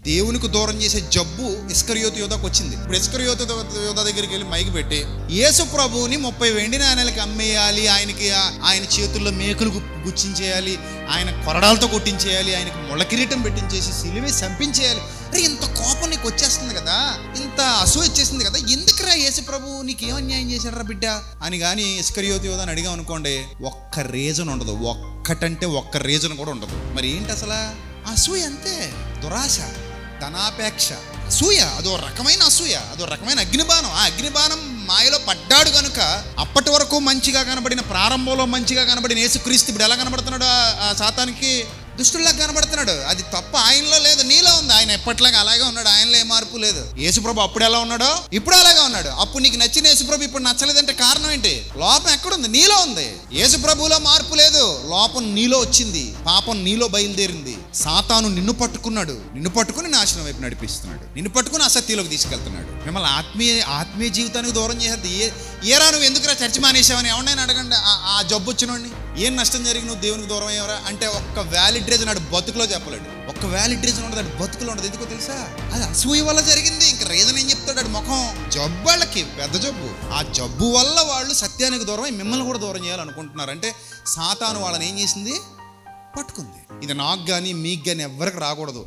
దేవునికి దూరం చేసే జబ్బు ఇస్కరియోతు యోధాకు వచ్చింది. ఇప్పుడు ఇస్కరియోతు యోధా దగ్గరికి వెళ్ళి మైకి పెట్టి యేసు ప్రభువుని 30 వెండి నాణేలకి అమ్మేయాలి, ఆయన చేతుల్లో మేకులు గుచ్చించేయాలి, ఆయన కొరడాలతో కొట్టించేయాలి, ఆయనకు ముళ్ళ కిరీటం పెట్టించేసి సిలువే చంపించేయాలి. అరే ఇంత కోపం నీకు వచ్చేస్తుంది కదా, ఇంత అసూయ వచ్చేసింది కదా, ఎందుకురా యేసు ప్రభు నీకేం అన్యాయం చేశాడరా బిడ్డ అని కానీ ఇస్కరియోతు యోధాని అడిగాం అనుకోండి, ఒక్క రీజన్ ఉండదు, ఒక్క రీజన్ కూడా ఉండదు. మరి ఏంటి అసలు? అసూయ అంతే, దురాశ, ధనాపేక్ష. అసూయ అదో రకమైన అసూయ, అదో రకమైన అగ్నిబాణం. ఆ అగ్నిబాణం మాయలో పడ్డాడు కనుక అప్పటి వరకు మంచిగా కనబడిన, ప్రారంభంలో మంచిగా కనబడిన యేసుక్రీస్తు ఇప్పుడు ఎలా కనబడుతున్నాడు? ఆ సాతానికి దుష్టుల్లాగా కనబడుతున్నాడు. అది తప్ప ఆయనలో లేదు, నీలో ఉంది. ఆయన ఎప్పట్లాగా అలాగే ఉన్నాడు, ఆయనలో ఏ మార్పు లేదు. యేసుప్రభు అప్పుడు ఎలా ఉన్నాడో ఇప్పుడు అలాగే ఉన్నాడు. అప్పుడు నీకు నచ్చిన యేసుప్రభు ఇప్పుడు నచ్చలేదంటే కారణం ఏంటి? లోపం ఎక్కడుంది? నీలో ఉంది. యేసుప్రభులో మార్పు లేదు, లోపం నీలో వచ్చింది, పాపం నీలో బయలుదేరింది. సాతాను నిన్ను పట్టుకుని నాశనం వైపు నడిపిస్తున్నాడు, నిన్ను పట్టుకుని అసత్యంలోకి తీసుకెళ్తున్నాడు. మిమ్మల్ని ఆత్మీయ జీవితానికి దూరం చేసేది. ఏరా నువ్వు ఎందుకురా చర్చ మానేసావని ఎవరినైనా అడగండి. ఆ జబ్బు వచ్చినోడిని ఏం నష్టం జరిగి నువ్వు దేవునికి దూరం అయ్యావరా అంటే ఒక్క వ్యాలిడ్ రీజన్ నాడు బతుకులో చెప్పలేడు. ఒక్క వ్యాలిడ్ రీజన్ ఉండదు, అటు బతుకులో ఉండదు. ఎందుకో తెలుసా? అది అసూయ వల్ల జరిగింది. ఇంకా రీజన్ ఏం చెప్తాడు? అటు ముఖం జబ్బు, వాళ్ళకి పెద్ద జబ్బు. ఆ జబ్బు వల్ల వాళ్ళు సత్యానికి దూరం అయి మిమ్మల్ని కూడా దూరం చేయాలనుకుంటున్నారు. అంటే సాతాను వాళ్ళని ఏం చేసింది? పట్టుకుంది. ఇది నాకు కానీ మీకు కానీ ఎవ్వరికి రాకూడదు.